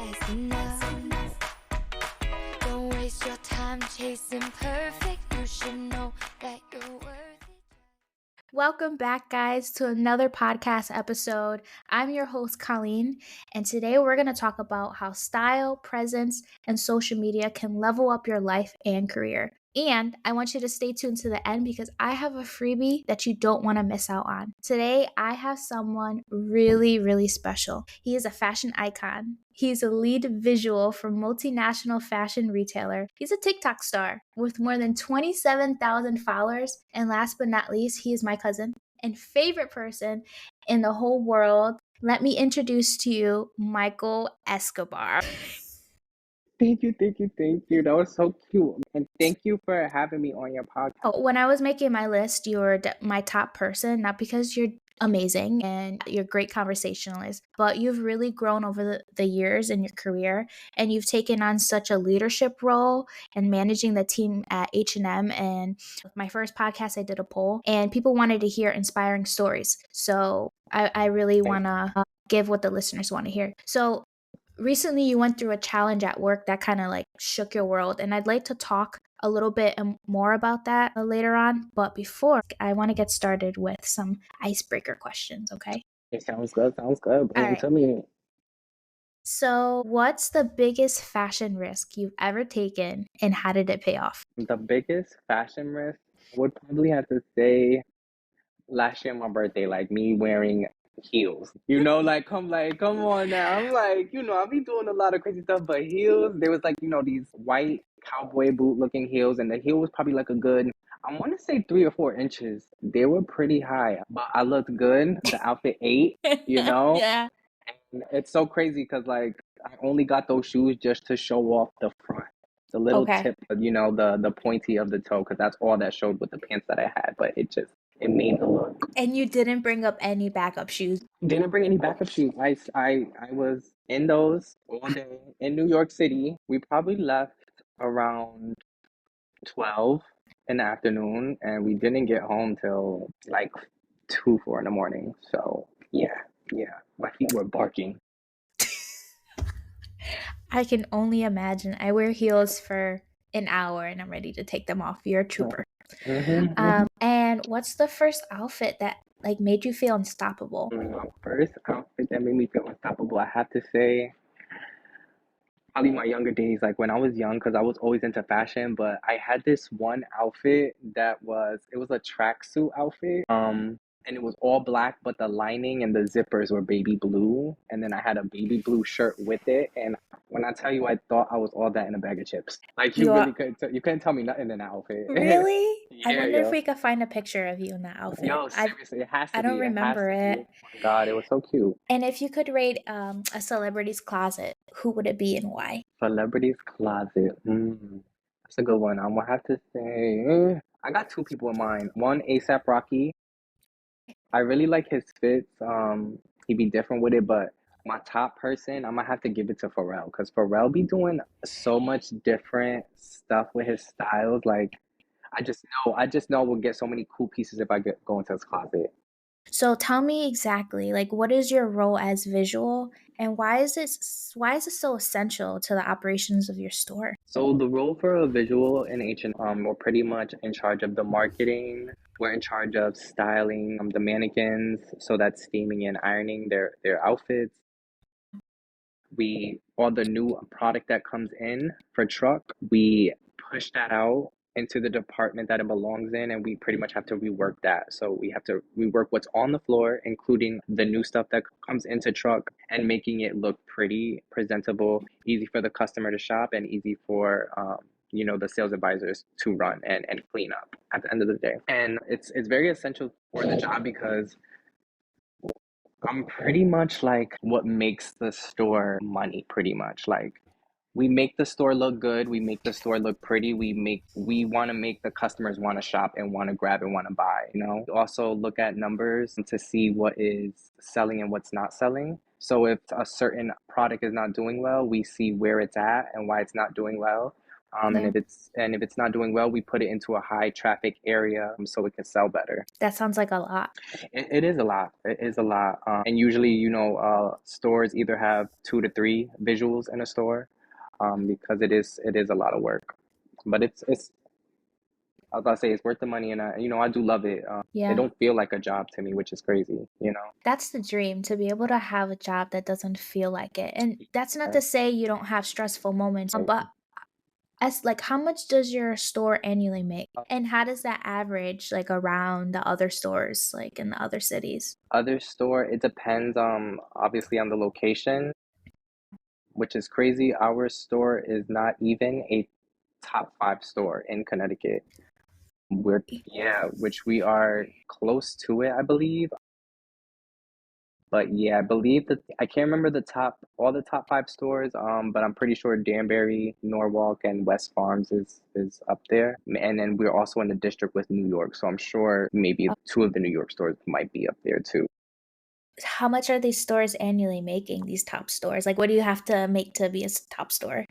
That's enough. Don't waste your time chasing perfect. You should know that you're worth it. Welcome back, guys, to another podcast episode. I'm your host, Colleen, and today we're going to talk about how style, presence, and social media can level up your life and career. And I want you to stay tuned to the end because I have a freebie that you don't want to miss out on. Today, I have someone really, really special. He is a fashion icon. He's a lead visual for multinational fashion retailer. He's a TikTok star with more than 27,000 followers. And last but not least, he is my cousin and favorite person in the whole world. Let me introduce to you Michael Escobar. Thank you. That was so cute. And thank you for having me on your podcast. Oh, when I was making my list, you were my top person, not because you're amazing and you're a great conversationalist, but you've really grown over the years in your career, and you've taken on such a leadership role and managing the team at H&M. And with my first podcast, I did a poll and people wanted to hear inspiring stories. So I really want to give what the listeners want to hear. So recently you went through a challenge at work that kind of like shook your world, and I'd like to talk a little bit more about that later on. But before, I want to get started with some icebreaker questions, okay? It sounds good. All right. Tell me. So, what's the biggest fashion risk you've ever taken, and how did it pay off? The biggest fashion risk, I would probably have to say last year on my birthday, like me wearing heels. Come on now. I'm I'll be doing a lot of crazy stuff, but heels, there was these white cowboy boot looking heels, and the heel was probably like a good, I want to say 3 or 4 inches. They were pretty high, but I looked good. The outfit ate, you know? Yeah. And it's so crazy because I only got those shoes just to show off the front. The little Okay. tip, the pointy of the toe, because that's all that showed with the pants that I had. But it made the look. And you didn't bring up any backup shoes. Didn't bring any backup shoes. I was in those all day in New York City. We probably left around 12 in the afternoon, and we didn't get home till like 2, 4 in the morning. So yeah, my feet were barking. I can only imagine. I wear heels for an hour and I'm ready to take them off. You're a trooper. And what's the first outfit that like made you feel unstoppable? My first outfit that made me feel unstoppable, I have to say, probably my younger days, like when I was young, because I was always into fashion, but I had this one outfit it was a tracksuit outfit. And it was all black, but the lining and the zippers were baby blue. And then I had a baby blue shirt with it. And when I tell you, I thought I was all that in a bag of chips. Like you really couldn't tell me nothing in that outfit. Really? I Yeah, wonder if yo. we could find a picture of you in that outfit. Yo, seriously, it has to I don't be. It has remember to it. be. Oh my God, it was so cute. And if you could rate a celebrity's closet, who would it be and why? Celebrity's closet. That's a good one. I'm gonna have to say, I got 2 people in mind. One, ASAP Rocky. I really like his fits. He'd be different with it, but my top person, I'm gonna have to give it to Pharrell, because Pharrell be doing so much different stuff with his styles. Like, I just know we'll get so many cool pieces if I go into his closet. So tell me exactly, like, what is your role as visual, and why is it so essential to the operations of your store? So the role for a visual in H&M, we're pretty much in charge of the marketing. We're in charge of styling the mannequins, so that's steaming and ironing their outfits. All the new product that comes in for truck, we push that out into the department that it belongs in, and we pretty much have to rework that. So we have to rework what's on the floor, including the new stuff that comes into truck, and making it look pretty, presentable, easy for the customer to shop, and easy for the sales advisors to run and clean up at the end of the day. And it's very essential for the job because I'm pretty much like what makes the store money, pretty much. Like, we make the store look good, we make the store look pretty, we want to make the customers want to shop and want to grab and want to buy, We also look at numbers to see what is selling and what's not selling. So if a certain product is not doing well, we see where it's at and why it's not doing well. And No, if it's not doing well, we put it into a high traffic area so it can sell better. that sounds like a lot. It is a lot. It is a lot. And usually, stores either have 2 to 3 visuals in a store, because it is a lot of work. But it's I was about to say it's worth the money, and I do love it. It Yeah. don't feel like a job to me, which is crazy. That's the dream, to be able to have a job that doesn't feel like it. And that's not Uh, to say you don't have stressful moments, but as like how much does your store annually make? And how does that average like around the other stores like in the other cities? Other store, it depends, obviously on the location, which is crazy. Our store is not even a top 5 store in Connecticut. Yeah, which we are close to it, I believe. But yeah, I believe that I can't remember all the top 5 stores, but I'm pretty sure Danbury, Norwalk, and West Farms is up there. And then we're also in the district with New York, so I'm sure maybe 2 of the New York stores might be up there too. How much are these stores annually making, these top stores? Like what do you have to make to be a top store?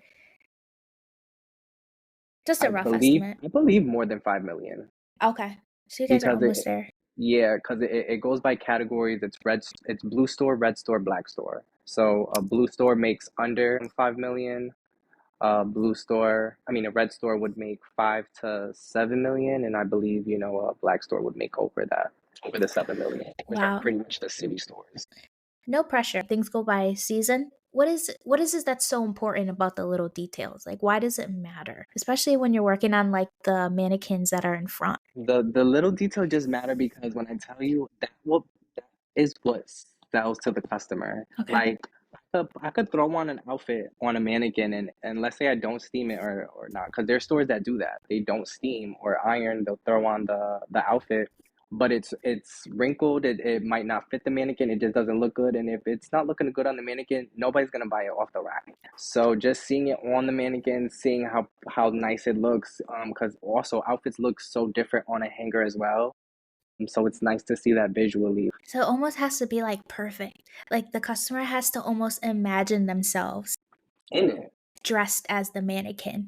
Just a rough estimate. I believe more than 5 million, Okay. So you guys are because almost there. yeah, because it goes by categories. It's blue store, red store, black store. So a blue store makes under 5 million. A red store would make 5 to 7 million, and I believe a black store would make over the 7 million, which are Wow. pretty much the city stores. No pressure. Things go by season. What is it that's so important about the little details? Like why does it matter? Especially when you're working on like the mannequins that are in front. The little detail just matter because when I tell you that is what sells to the customer. Okay. Like I could throw on an outfit on a mannequin, and let's say I don't steam it or not, because there's stores that do that. They don't steam or iron. They'll throw on the outfit, but it's wrinkled. It might not fit the mannequin. It just doesn't look good. And if it's not looking good on the mannequin, nobody's gonna buy it off the rack. So just seeing it on the mannequin, seeing how nice it looks, because also outfits look so different on a hanger as well. So it's nice to see that visually So it almost has to be like perfect. Like the customer has to almost imagine themselves in it. dressed as the mannequin.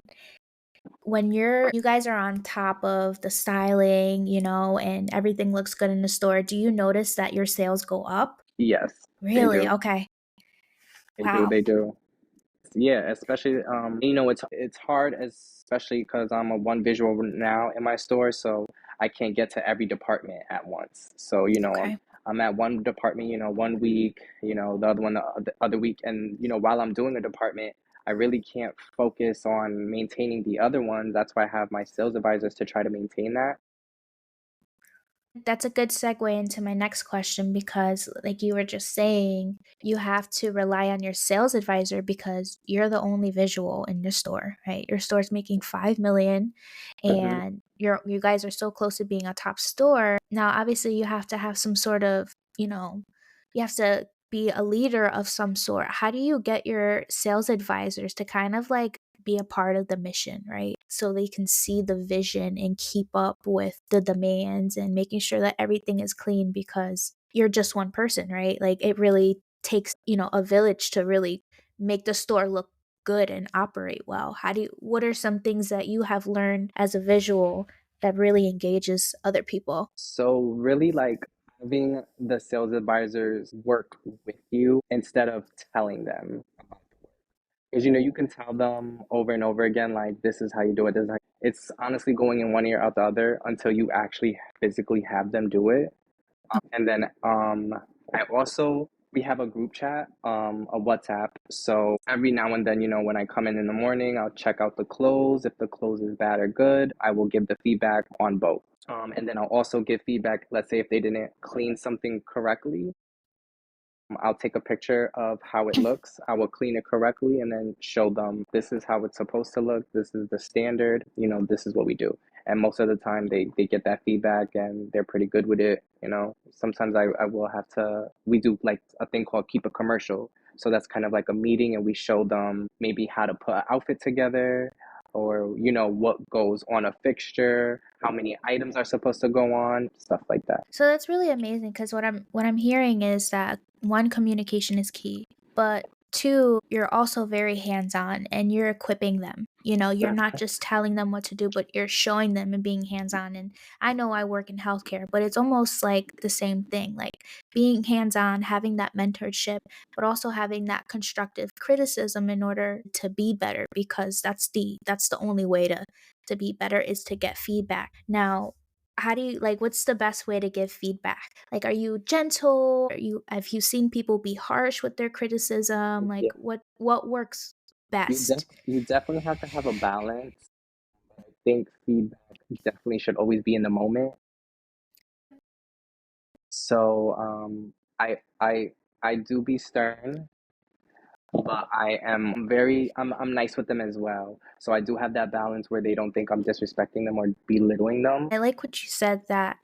When you guys are on top of the styling, and everything looks good in the store, do you notice that your sales go up? Yes, they Really? do. Okay. They do. Wow. They do. Yeah, especially it's hard, especially because I'm a one visual now in my store, so I can't get to every department at once. So Okay. I'm at one department, one week, the other one the other week, and while I'm doing a department, I really can't focus on maintaining the other ones. That's why I have my sales advisors to try to maintain that. That's a good segue into my next question because, like you were just saying, you have to rely on your sales advisor because you're the only visual in your store, right? Your store's making 5 million, Hmm. and you guys are so close to being a top store. Now, obviously, you have to have some sort of, you have to be a leader of some sort. How do you get your sales advisors to kind of like be a part of the mission, right? So they can see the vision and keep up with the demands and making sure that everything is clean because you're just one person, right? Like it really takes, a village to really make the store look good and operate well. What are some things that you have learned as a visual that really engages other people? So really, like, having the sales advisors work with you instead of telling them. Because you can tell them over and over again, like, this is how you do it. This is how it's honestly going in one ear out the other until you actually physically have them do it. And then I also we have a group chat, a WhatsApp. So every now and then, when I come in the morning, I'll check out the clothes. If the clothes is bad or good, I will give the feedback on both. And then I'll also give feedback. Let's say if they didn't clean something correctly, I'll take a picture of how it looks. I will clean it correctly and then show them this is how it's supposed to look. This is the standard. This is what we do. And most of the time they get that feedback and they're pretty good with it. Sometimes I will have to, we do like a thing called keep a commercial. So that's kind of like a meeting and we show them maybe how to put an outfit together or, what goes on a fixture, how many items are supposed to go on, stuff like that. So that's really amazing because what I'm hearing is that one, communication is key, but Two, you're also very hands-on and you're equipping them. You're not just telling them what to do, but you're showing them and being hands-on. And I know I work in healthcare, but it's almost like the same thing. Like being hands-on, having that mentorship, but also having that constructive criticism in order to be better, because that's the only way to be better, is to get feedback. Now, how do you like what's the best way to give feedback? Like, are you gentle? Have you seen people be harsh with their criticism? Yeah, Like, what works best? you definitely have to have a balance. I think feedback definitely should always be in the moment. So I do be stern, but I'm nice with them as well. So I do have that balance where they don't think I'm disrespecting them or belittling them. I like what you said, that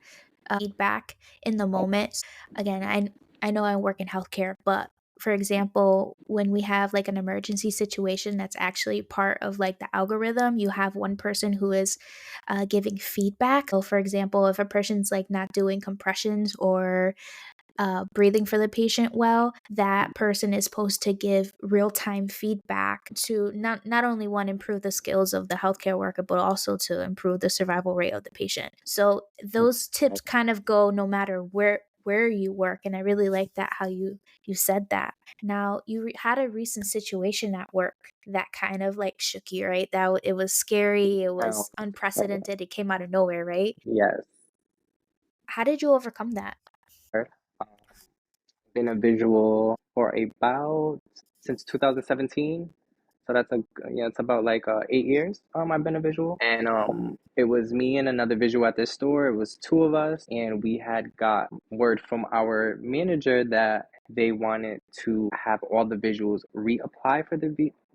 feedback in the moment. Again, I know I work in healthcare, but for example, when we have like an emergency situation that's actually part of like the algorithm, you have one person who is giving feedback. So, for example, if a person's like not doing compressions or breathing for the patient well, that person is supposed to give real time feedback to not only one, improve the skills of the healthcare worker, but also to improve the survival rate of the patient. So those tips kind of go no matter where you work, and I really like that how you said that. Now, had a recent situation at work that kind of like shook you, right? It was scary, it Now, was unprecedented, it came out of nowhere, right? yes, How did you overcome that? um, been a visual for about since 2017. So that's it's about like 8 years. I've been a visual, and it was me and another visual at this store. It was two of us, and we had got word from our manager that they wanted to have all the visuals reapply for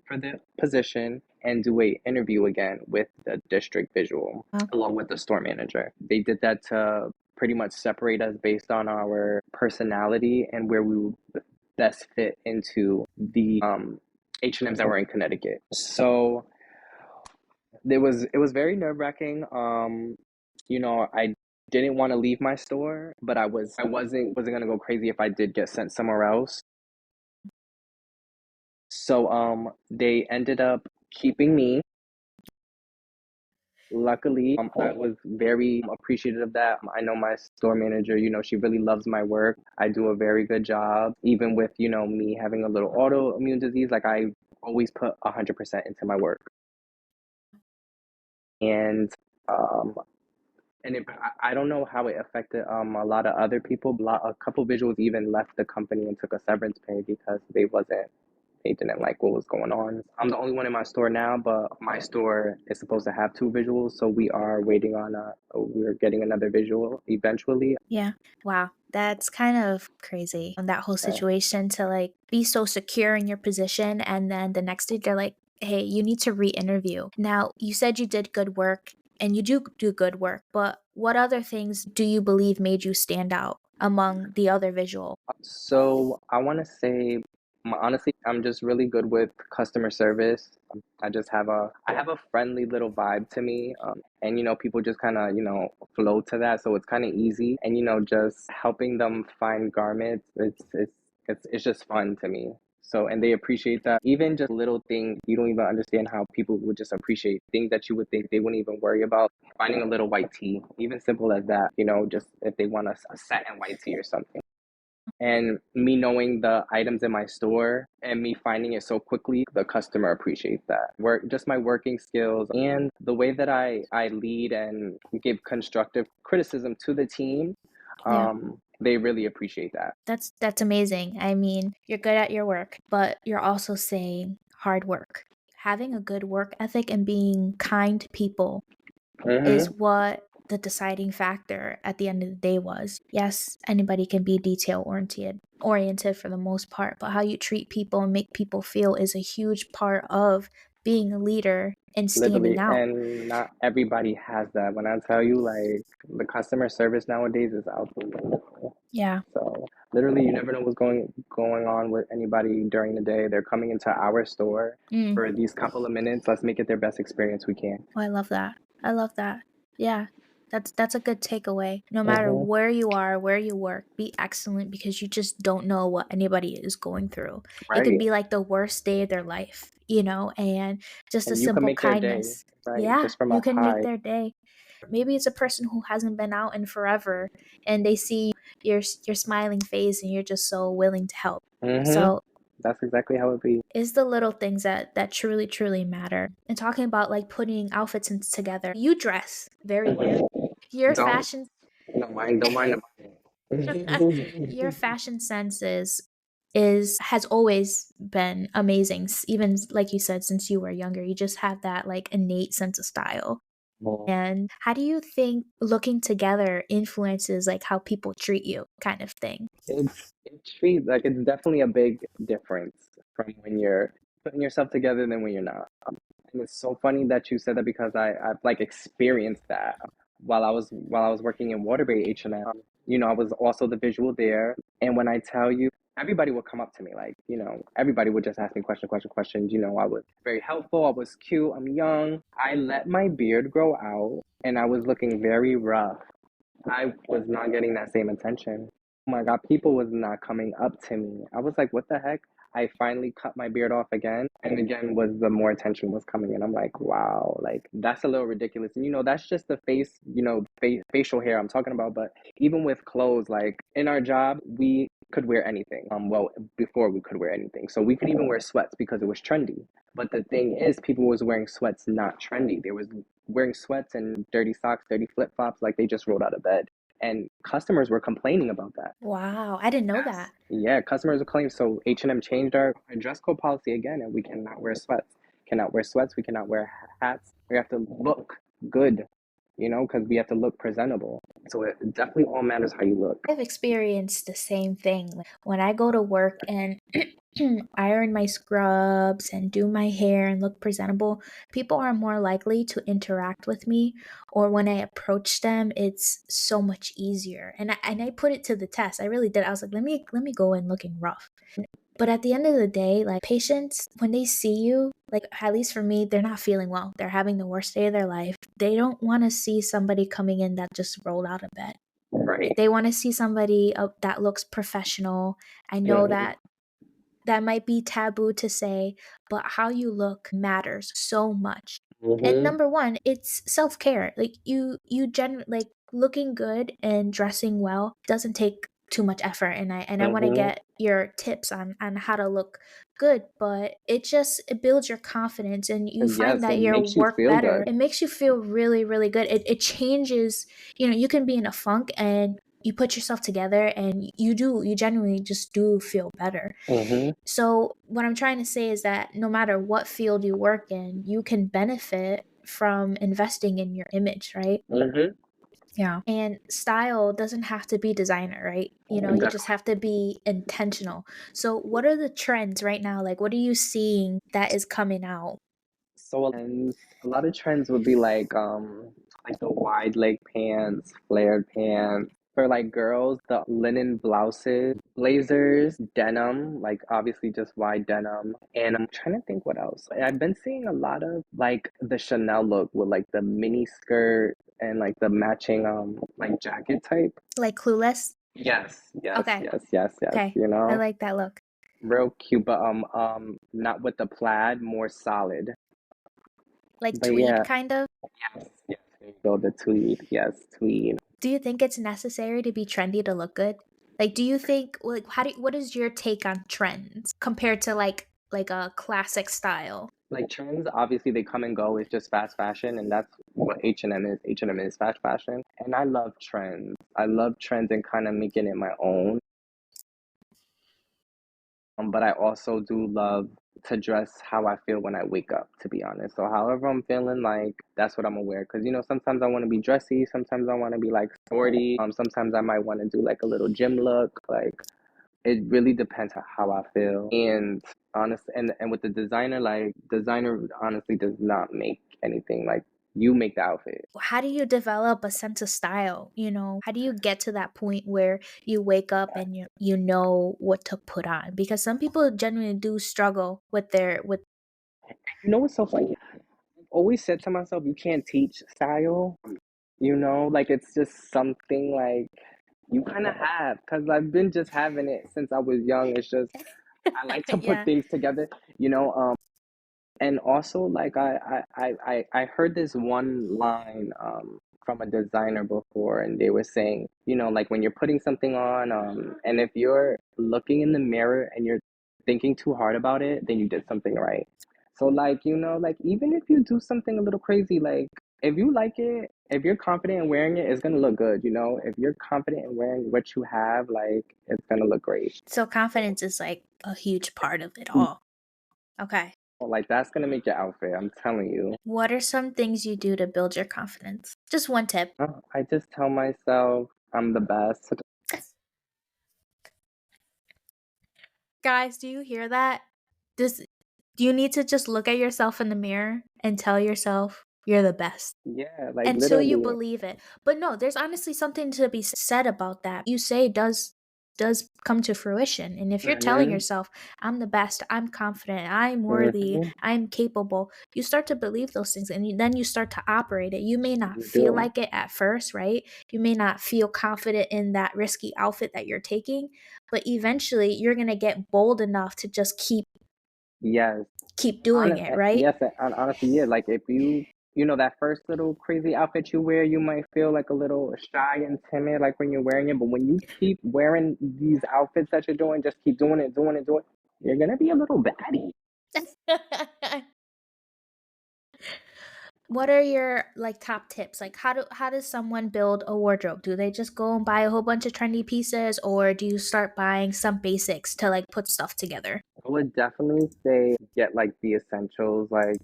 for the position and do a interview again with the district visual Oh, along with the store manager. They did that to pretty much separate us based on our personality and where we would best fit into the H&Ms that were in Connecticut. So it was very nerve-wracking. I didn't want to leave my store, but I wasn't gonna go crazy if I did get sent somewhere else. So they ended up keeping me. Luckily, I was very appreciative of that. I know my store manager, she really loves my work. I do a very good job, even with, me having a little autoimmune disease. Like, I always put 100% into my work. And, um, I don't know how it affected a lot of other people. A couple visuals even left the company and took a severance pay because they didn't like what was going on. I'm the only one in my store now, but my store is supposed to have two visuals, so we are waiting on we're getting another visual eventually. yeah. Wow. That's kind of crazy. On that whole Uh, situation, to like be so secure in your position, and then the next day they're like, "Hey, you need to re-interview." Now, you said you did good work and you do good work, but what other things do you believe made you stand out among the other visual? So I want to say, honestly, I'm just really good with customer service. I have a friendly little vibe to me, and people just kind of flow to that, so it's kind of easy. And just helping them find garments, it's just fun to me. So, and they appreciate that. Even just little things, you don't even understand how people would just appreciate things that you would think they wouldn't even worry about. Finding a little white tee, even simple as that. Just if they want a satin white tee or something, and me knowing the items in my store and me finding it so quickly, the customer appreciates that work, just my working skills and the way that I lead and give constructive criticism to the team. Yeah. They really appreciate that. That's amazing. I mean, you're good at your work, but you're also saying hard work. Having a good work ethic and being kind to people is Hmm. what the deciding factor at the end of the day was. Yes, anybody can be detail oriented for the most part, but how you treat people and make people feel is a huge part of being a leader and standing Literally, out. and not everybody has that. When I tell you, like, the customer service nowadays is out the window. Yeah. So literally, you never know what's going on with anybody during the day. They're coming into our store Mm. for these couple of minutes. Let's make it their best experience we can. Oh, I love that. I love that. Yeah. That's a good takeaway. No matter Mm-hmm. where you are, where you work, be excellent because you just don't know what anybody is going through. It could Right. be like the worst day of their life, and just a And you can simple make their day, kindness. right? Yeah, Just from a you can make high. their day. Maybe it's a person who hasn't been out in forever and they see your smiling face and you're just so willing to help. Mm-hmm. So That's exactly how it be. it's the little things that truly matter. And talking about like putting outfits together, you dress very well. Your Don't fashion don't mind your them. fashion sense is has always been amazing. Even like you said, since you were younger, you just have that like innate sense of style. And how do you think looking together influences like how people treat you, kind of thing? It's definitely a big difference from when you're putting yourself together than when you're not. And it's so funny that you said that because I've like experienced that while I was working in Waterbury H&M. I was also the visual there. And when I tell you, everybody would come up to me like, everybody would just ask me questions. I was very helpful. I was cute. I'm young. I let my beard grow out and I was looking very rough. I was not getting that same attention. Oh my God, people was not coming up to me. I was like, what the heck? I finally cut my beard off again, and again was the more attention was coming in. I'm like, wow, like that's a little ridiculous. And that's just the face, facial hair I'm talking about. But even with clothes, like in our job, we could wear anything. Well, before we could wear anything, so we could even wear sweats because it was trendy. But the thing is, people was wearing sweats not trendy. They was wearing sweats and dirty socks, dirty flip flops, like they just rolled out of bed. And customers were complaining about that. Wow, I didn't know Yes. that. Yeah, customers were complaining. So H&M changed our dress code policy again, and we cannot wear sweats. Cannot wear sweats. We cannot wear hats. We have to look good, because we have to look presentable. So it definitely all matters how you look. I've experienced the same thing. Like, when I go to work and iron my scrubs and do my hair and look presentable, people are more likely to interact with me. Or when I approach them, it's so much easier. And I put it to the test. I really did. I was like, let me go in looking rough. But at the end of the day, like patients, when they see you, like at least for me, they're not feeling well. They're having the worst day of their life. They don't want to see somebody coming in that just rolled out of bed. Right. They want to see somebody that looks professional. I know Mhm. that might be taboo to say, but how you look matters so much. And Mhm. number one, it's self-care. Like like looking good and dressing well doesn't take too much effort, and I want to Mhm. get your tips on how to look good, but it builds your confidence and you find Yes, that it your makes you work feel better. good. It makes you feel really really good. It changes, you can be in a funk and you put yourself together and you genuinely just do feel better. Mhm. So, what I'm trying to say is that no matter what field you work in, you can benefit from investing in your image, right? Mhm. Yeah. And style doesn't have to be designer, right? You just have to be intentional. So, what are the trends right now? Like, what are you seeing that is coming out? So a lot of trends would be like the wide leg pants, flared pants. For like girls, the linen blouses, blazers, denim, like obviously just wide denim. And I'm trying to think what else. I've been seeing a lot of like the Chanel look with like the mini skirt and like the matching like jacket type. Like Clueless? Yes, yes, Okay. yes, yes, yes. Okay. I like that look. Real cute, but not with the plaid, more solid. Like But tweed yeah, kind of. yes, yes, there you go, the tweed. Yes, tweed. Do you think it's necessary to be trendy to look good? Like, do you think like what is your take on trends compared to like a classic style? Like trends, obviously they come and go. It's just fast fashion, and that's what H&M is. H&M is fast fashion, and I love trends. I love trends and kind of making it my own. But I also do love to dress how I feel when I wake up, to be honest. So however I'm feeling, like that's what I'm gonna wear. Cause sometimes I want to be dressy, sometimes I want to be like sporty. Sometimes I might want to do like a little gym look. Like it really depends on how I feel. And and with the designer, like designer honestly does not make anything. Like you make the outfit. How do you develop a sense of style? How do you get to that point where you wake up and you know what to put on? Because some people genuinely do struggle with their with You know what's so funny? I've always said to myself, you can't teach style. like it's just something like you kind of have, because I've been just having it since I was young. It's just I like to put Yeah. things together, and also like I heard this one line from a designer before, and they were saying, like when you're putting something on, and if you're looking in the mirror and you're thinking too hard about it, then you did something right. So like, like even if you do something a little crazy, like if you like it, if you're confident in wearing it, it's gonna look good, if you're confident in wearing what you have, like it's gonna look great. So confidence is like a huge part of it all. Okay. Like that's gonna make your outfit, I'm telling you. What are some things you do to build your confidence? Just one tip. I just tell myself I'm the best. Guys, do you hear that? This You need to just look at yourself in the mirror and tell yourself you're the best Yeah, like until you literally. believe it. But no, there's honestly something to be said about that. You say does come to fruition. And if you're telling Mm-hmm. yourself, I'm the best, I'm confident, I'm worthy, Mm-hmm. I'm capable, you start to believe those things and then you start to operate it. You may not You feel do. like it at first, right? You may not feel confident in that risky outfit that you're taking, but eventually you're going to get bold enough to just Yes. keep doing it, right? Yes, and honestly, yeah, like if that first little crazy outfit you wear, you might feel like a little shy and timid, like when you're wearing it. But when you keep wearing these outfits that you're doing, just keep doing it, doing it, doing it, you're gonna be a little baddie. What are your like top tips? Like how does someone build a wardrobe? Do they just go and buy a whole bunch of trendy pieces or do you start buying some basics to like put stuff together? I would definitely say get like the essentials, like,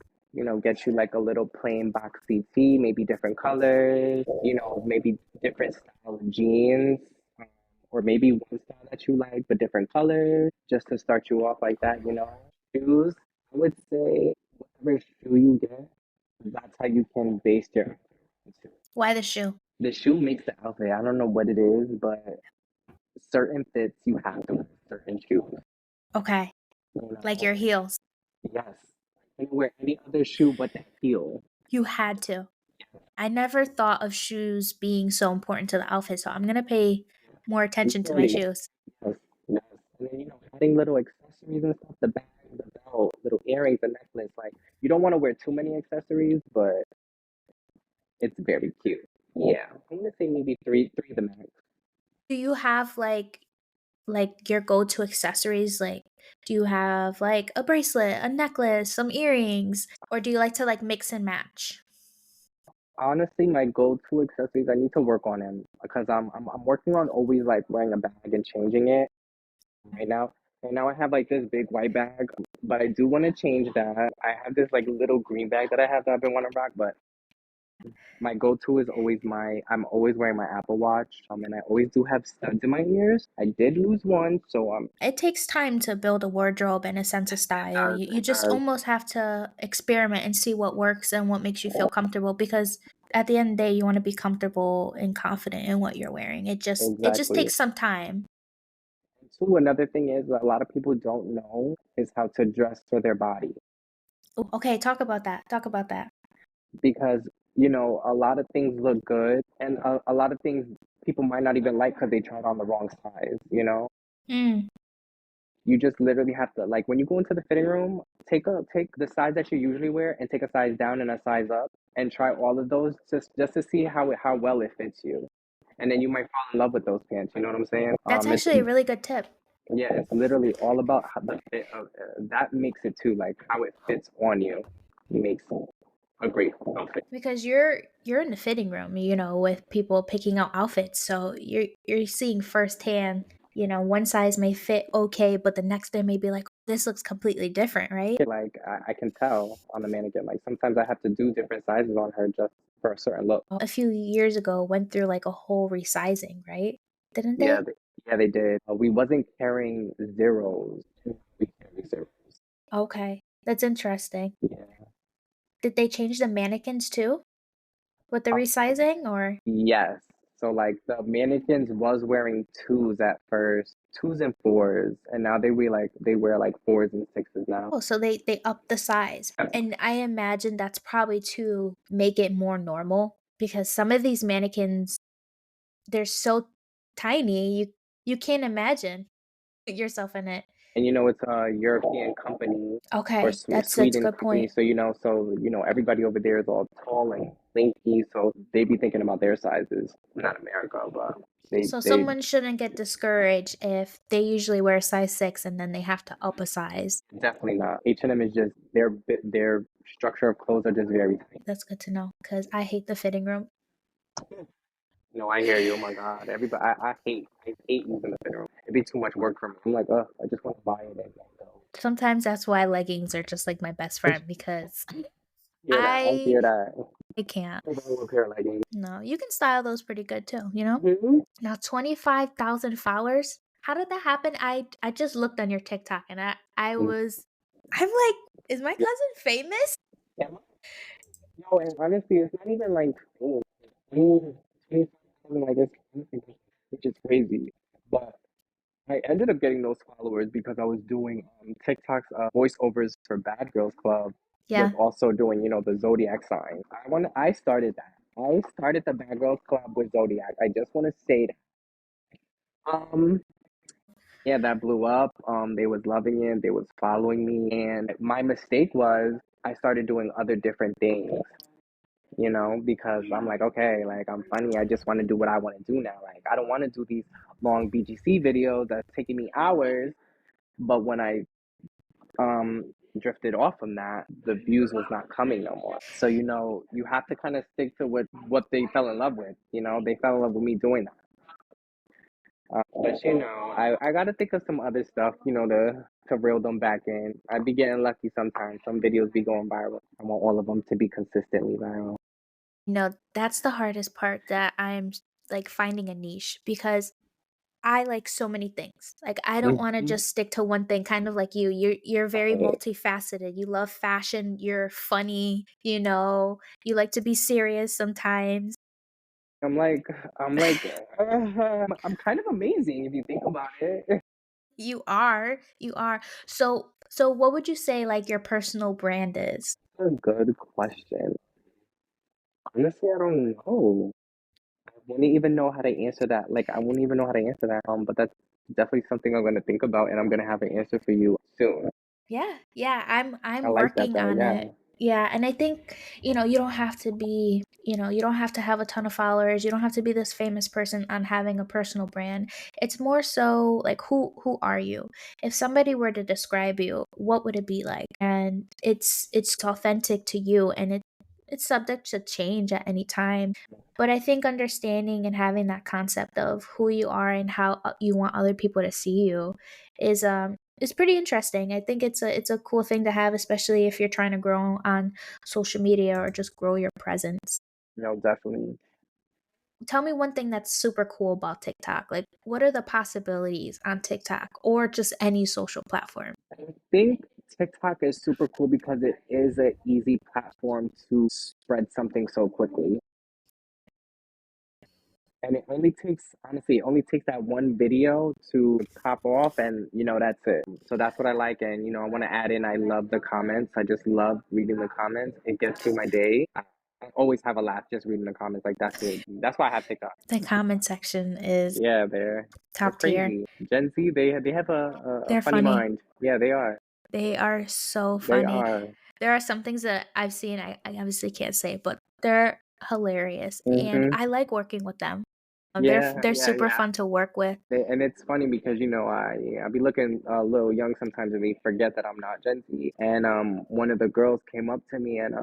get you like a little plain boxy tee, maybe different colors, maybe different style of jeans, um, or maybe one style that you like, but different colors, just to start you off like that. Shoes, I would say whatever shoe you get, that's how you can base your outfit. Why the shoe? The shoe makes the outfit. I don't know what it is, but certain fits you have to wear certain shoes. Okay. You Like know? your heels. Yes. I can wear any other shoe but that heel. You had to. I never thought of shoes being so important to the outfit, so I'm going to pay more attention to my Literally. shoes. Yes. Yes. And then, adding little accessories and stuff, the bag, the belt, little earrings, the necklace. Like, you don't want to wear too many accessories, but it's very cute. Yeah. I'm gonna say maybe three the max. Do you have like your go-to accessories? Like do you have like a bracelet, a necklace, some earrings, or do you like to like mix and match? Honestly, my go-to accessories, I need to work on them because I'm working on always like wearing a bag and changing it. Right now, I have like this big white bag, but I do want to change that. I have this like little green bag that I have that I've been wanting to rock, but my go-to is always I'm always wearing my Apple Watch, and I always do have studs in my ears. I did lose one, so It takes time to build a wardrobe and a sense of style. You it just does almost have to experiment and see what works and what makes you feel comfortable because at the end of the day you want to be comfortable and confident in what you're wearing. It just exactly. takes some time. Two, another thing is that a lot of people don't know is how to dress for their body Ooh, okay, talk about that. Talk about that. because a lot of things look good, and a lot of things people might not even like because they tried on the wrong size. Mm. You just literally have to, like, when you go into the fitting room, take the size that you usually wear and take a size down and a size up and try all of those just to see how well it fits you. And then you might fall in love with those pants, you know what I'm saying? That's It's actually a really good tip yeah, it's literally all about how the fit of that makes it too, like how it fits on you makes a great outfit. because you're in the fitting room, with people picking out outfits. So you're seeing firsthand, one size may fit okay, but the next day may be like, this looks completely different, right? Like I can tell on the mannequin, like sometimes I have to do different sizes on her just for a certain look. A few years ago went through like a whole resizing, right? Didn't Yeah, they? yeah, they did. We wasn't carrying zeros. We carry zeros. Okay. That's interesting. Yeah. Did they change the mannequins too with the Uh, resizing or yes. So like the mannequins was wearing twos at first, twos and fours, and now they wear like fours and sixes now. oh, so they upped the size. And I imagine that's probably to make it more normal. because some of these mannequins, they're so tiny, you can't imagine yourself in it. And it's a European company or Okay, that's a Sweden good company, point. so everybody over there is all tall and lanky, so they be thinking about their sizes. Not America, but So they someone shouldn't get discouraged if they usually wear size 6 and then they have to up a size. definitely not. H&M is just their structure of clothes are just very tight. That's good to know because I hate the fitting room. No, I hear you. Oh my God, everybody, I hate using the fitting room. It'd be too much work for me. I'm like, I just want to buy it and go. Sometimes that's why leggings are just like my best friend because Hear that? I I hear that. I can't. What's wrong with pair of leggings? No, you can style those pretty good too, you know? Hmm. Now 25,000 followers. How did that happen? I just looked on your TikTok and I'm like, is my cousin famous? Yeah, no, and honestly, it's not even like oh, I mean, 25,000, like it's honestly, which is crazy. But I ended up getting those followers because I was doing TikTok's voiceovers for Bad Girls Club, with Yeah. also doing the zodiac sign. I started that. I started the Bad Girls Club with zodiac. I just want to say that. Um, yeah, that blew up. They was loving it. They was following me, and my mistake was I started doing other different things. Because I'm like, okay, like I'm funny. I just want to do what I want to do now. Like I don't want to do these long BGC videos that's taking me hours. But when I drifted off from that, the views was not coming no more. So you have to kind of stick to what they fell in love with. They fell in love with me doing that. But I got to think of some other stuff. To reel them back in. I'd be getting lucky sometimes. Some videos be going viral. I want all of them to be consistently viral. No, that's the hardest part that I'm like finding a niche because I like so many things. Like I don't want to Mhm. just stick to one thing, kind of like you. You're very Right. multifaceted. You love fashion, you're funny, you like to be serious sometimes. I'm like, I'm like, I'm kind of amazing if you think about it. You are. You are. So what would you say like your personal brand is? That's a good question. Honestly, I don't know. I wouldn't even know how to answer that. Like, I wouldn't even know how to answer that. But that's definitely something I'm gonna think about, and I'm gonna have an answer for you soon. Yeah, yeah, I I'm like that working though. on it. Yeah. Yeah, and I think, you don't have to be, you don't have to have a ton of followers. You don't have to be this famous person on having a personal brand. It's more so like who are you? If somebody were to describe you, what would it be like? And it's authentic to you and it's subject to change at any time. But I think understanding and having that concept of who you are and how you want other people to see you is pretty interesting. I think it's a cool thing to have, especially if you're trying to grow on social media or just grow your presence. No, definitely. Tell me one thing that's super cool about TikTok. Like, what are the possibilities on TikTok or just any social platform? I think TikTok is super cool because it is an easy platform to spread something so quickly. And it only takes that one video to pop off, and that's it. So that's what I like. And I want to add in, I love the comments. I just love reading the comments. It gets through my day. I always have a laugh just reading the comments. Like that's it. That's why I have TikTok. The comment section is Yeah, they're top tier. crazy. Gen Z, they have a They're funny funny. mind. Yeah, they are. They are so They funny. are. There are some things that I've seen, I obviously can't say, but they're hilarious, and Mm-hmm. I like working with them. Yeah, They're yeah, super yeah. fun to work with. And it's funny because I be looking a little young sometimes and they forget that I'm not Gen Z. And one of the girls came up to me and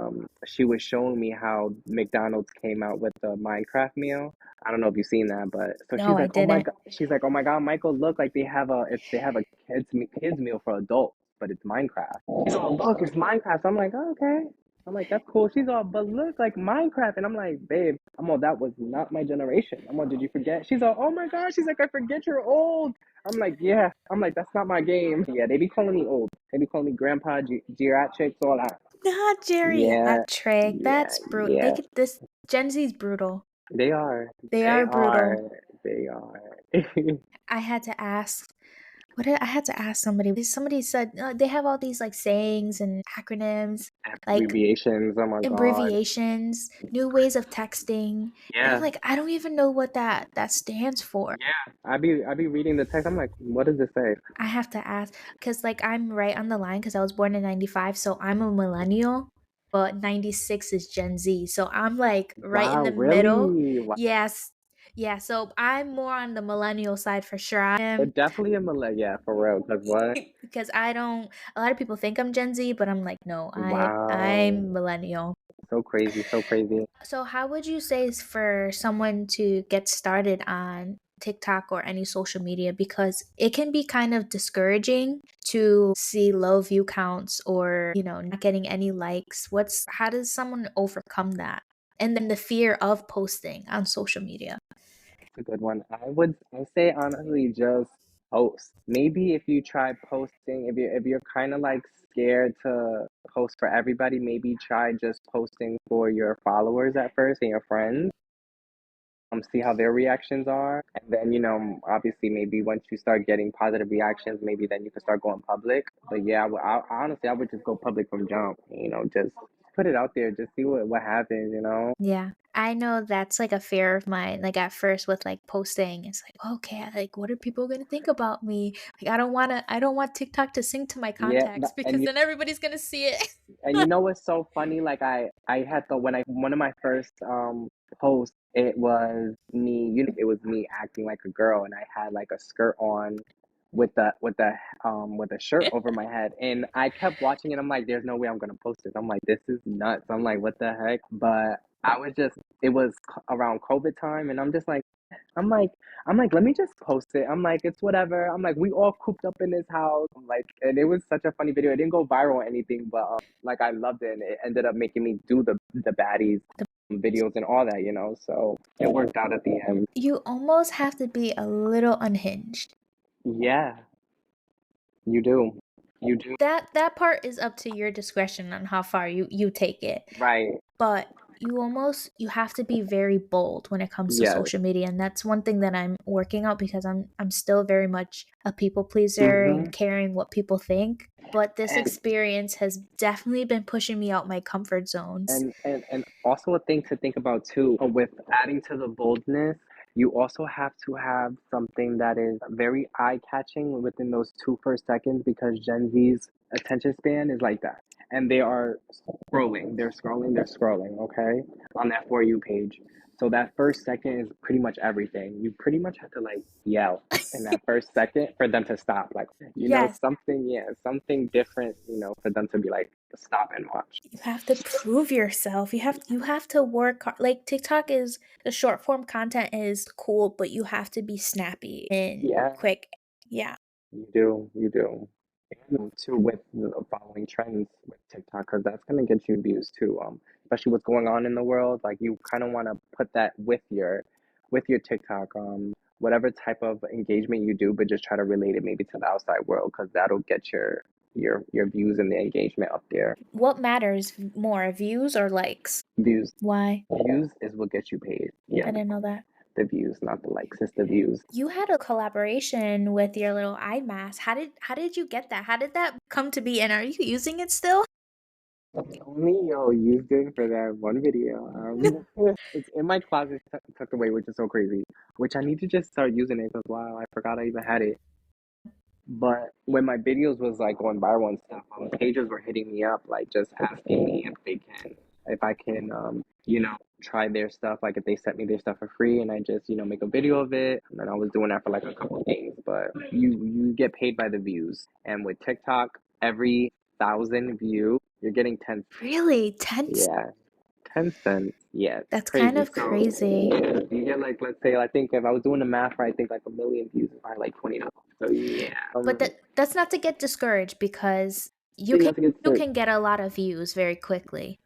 she was showing me how McDonald's came out with the Minecraft meal. I don't know if you've seen that, but so No, I didn't. she's like, oh my God, Michael, look, like they have a kids meal for adults, but it's Minecraft. She's all, look, it's Minecraft. So I'm like, oh, okay. I'm like, that's cool. She's all, but look, like Minecraft. And I'm like, babe, I'm all, that was not my generation. I'm all, did you forget? She's all, oh my gosh. She's like, I forget you're old. I'm like, yeah. I'm like, that's not my game. Yeah, they be calling me old. They be calling me grandpa, geriatrics, all that. Not Yeah, geriatric. yeah, That's brutal. yeah. This Gen Z's brutal. They are. They They are are. brutal. They are. I had to ask. I had to ask somebody. Somebody said they have all these like sayings and acronyms, like Abbreviations. Oh my God. abbreviations, new ways of texting, and I'm Yeah. like, I don't even know what that stands for. Yeah. I be reading the text. I'm like, what does this say? I have to ask because like I'm right on the line because I was born in '95, so I'm a millennial, but '96 is Gen Z, so I'm like right in Wow, the middle. really? Wow. Yes, yeah. So I'm more on the millennial side for sure. I am Definitely a millennial. Yeah, for real. Cause what? because I don't. A lot of people think I'm Gen Z, but I'm like, no, Wow. I'm millennial. So crazy. So crazy. So how would you say is for someone to get started on TikTok or any social media, because it can be kind of discouraging to see low view counts or, not getting any likes. How does someone overcome that? And then the fear of posting on social media. It's a good one. I say honestly just post. Maybe if you try posting, if you're kind of like scared to post for everybody, maybe try just posting for your followers at first and your friends. See how their reactions are, and then obviously maybe once you start getting positive reactions, maybe then you can start going public. But yeah, honestly I would just go public from jump. Just put it out there, just see what happens. Yeah. I know that's like a fear of mine. Like at first with like posting, it's like, okay, like what are people gonna think about me? Like I don't want TikTok to sync to my Yeah, contacts and because then everybody's gonna see it. what's so funny? Like I had the when I one of my first posts, it was me. It was me acting like a girl, and I had like a skirt on with a shirt over my head, and I kept watching it. I'm like, there's no way I'm gonna post this. I'm like, this is nuts. I'm like, what the heck? But I was just it was around COVID time, and I'm like, let me just post it. I'm like, it's whatever. I'm like, we all cooped up in this house. I'm like, and it was such a funny video. It didn't go viral or anything, but like I loved it, and it ended up making me do the baddies videos and all that. So it worked out at the end. You almost have to be a little unhinged. Yeah, you do. You do. That part is up to your discretion on how far you take it. Right. But you have to be very bold when it comes to Yes. social media, and that's one thing that I'm working out because I'm still very much a people pleaser hmm and caring what people think. But this And experience has definitely been pushing me out my comfort zones. and also a thing to think about too, with adding to the boldness, you also have to have something that is very eye-catching within those two first seconds, because Gen Z's attention span is like that. And they are scrolling, okay, on that For You page. So that first second is pretty much everything. You pretty much have to like yell in that first second for them to stop. Like, Yes, something, yeah, something different, for them to be like, stop and watch. you have to prove yourself. You have to work hard. Like TikTok is the short form content is cool, but you have to be snappy and Yeah, quick. Yeah. you do. And too, with following trends with TikTok, because that's gonna get you views too. Especially what's going on in the world. Like you kind of want to put that with your TikTok. Whatever type of engagement you do, but just try to relate it maybe to the outside world, because that'll get your views and the engagement up there. What matters more, views or likes? Views, Why? views is what gets you paid. I Yeah, didn't know that. the views, not the likes. It's the views. You had a collaboration with your little eye mask. How did you get that? How did that come to be? And are you using it still? Only used it for that one video. It's in my closet tucked away, which is so crazy. Which I need to just start using it, because wow, I forgot I even had it. But when my videos was like going viral and stuff, pages were hitting me up like just asking me if I can, try their stuff. Like if they sent me their stuff for free, and I just make a video of it. And then I was doing that for like a couple of days. But you get paid by the views, and with TikTok, every 1,000 view, you're getting 10 cents. Really? Tense? Yeah, 10 cents. Yeah, it's That's kind crazy. of So crazy. yeah, you get like, let's say, I think if I was doing the math right, I think like 1,000,000 views is probably like $20. So yeah, But that's not to get discouraged because you thing can not to get you started. can get a lot of views very quickly,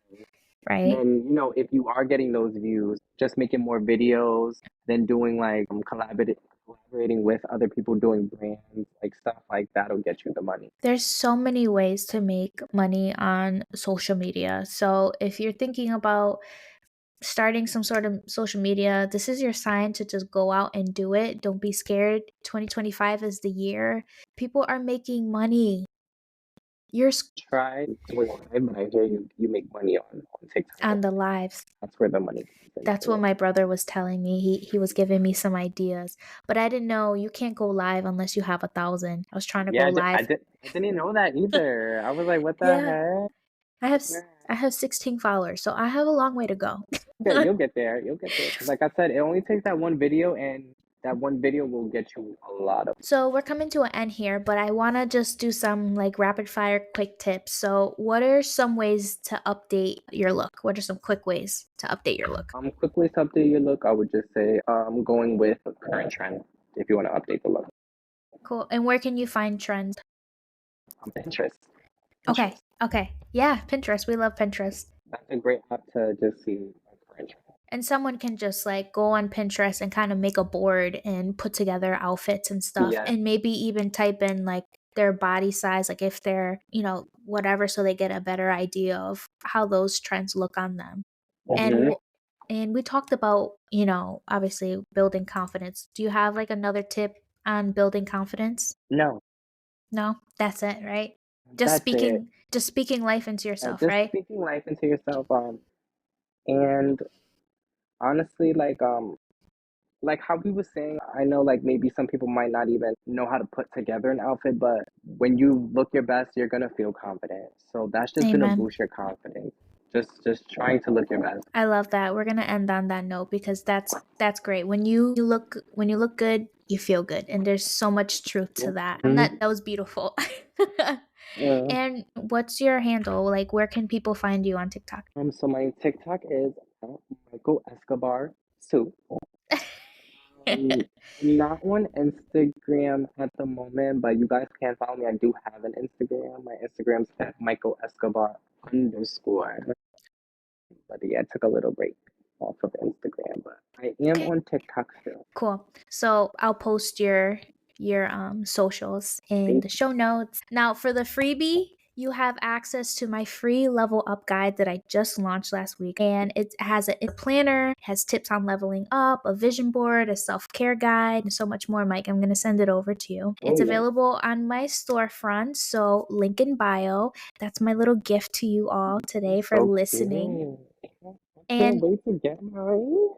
right? Then if you are getting those views, just making more videos, then doing like collaborating with other people doing brands, like stuff like that'll get you the money. There's so many ways to make money on social media. So if you're thinking about starting some sort of social media, this is your sign to just go out and do it. Don't be scared. 2025 is the year. People are making money. You're Try doing live, but I hear you make money on TikTok. on the lives. That's where the money comes That's what into. my brother was telling me. He was giving me some ideas, but I didn't know you can't go live unless you have 1,000. I was trying to go Yeah, live. I didn't know that either. I was like, what the Yeah, heck? I have Yeah. I have 16 followers, so I have a long way to go. Yeah, you'll get there. You'll get there. 'Cause like I said, it only takes that one video, and that one video will get you a lot of. So we're coming to an end here, but I want to just do some like rapid fire quick tips. So what are some ways to update your look? What are some quick ways to update your look? Quickly to update your look, I would just say going with the current trend if you want to update the look. Cool. And where can you find trends? On Pinterest. Okay. Pinterest. Okay. Yeah, Pinterest. We love Pinterest. That's a great app to just see current trend. And someone can just like go on Pinterest and kind of make a board and put together outfits and stuff, Yeah. and maybe even type in like their body size, like if they're, whatever, so they get a better idea of how those trends look on them. And Mm-hmm. and we talked about, obviously building confidence. Do you have like another tip on building confidence? No, No, that's it, right? Just that's it. speaking life into yourself, Just right? speaking life into yourself. And honestly, like how we were saying, I know like maybe some people might not even know how to put together an outfit, but when you look your best, you're gonna feel confident. So that's just gonna Amen. boost your confidence. Just trying to look your best. I love that. We're gonna end on that note because that's great. When you look good, you feel good, and there's so much truth to that. And Mm-hmm. that was beautiful. Uh, And what's your handle? Like, where can people find you on TikTok? so my TikTok is Michael Escobar Soup. I'm not on Instagram at the moment, but you guys can follow me. I do have an Instagram. My Instagram's at Michael Escobar _. But yeah, I took a little break off of Instagram, but I am Okay. on TikTok still. Cool. So I'll post your socials in the show notes. Now for the freebie, you have access to my free level up guide that I just launched last week. And it has a planner, has tips on leveling up, a vision board, a self-care guide, and so much more, Mike. I'm gonna send it over to you. Oh It's yeah. available on my storefront, so link in bio. That's my little gift to you all today for So listening. cute. I can't And wait to get mine.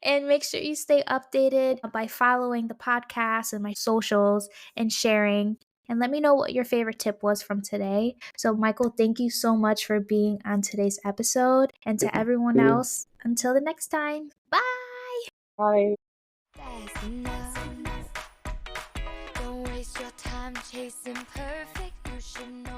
And make sure you stay updated by following the podcast and my socials and sharing. And let me know what your favorite tip was from today. So, Michael, thank you so much for being on today's episode. And to everyone else, until the next time, bye. Bye. That's enough. Don't waste your time chasing perfect. You should know.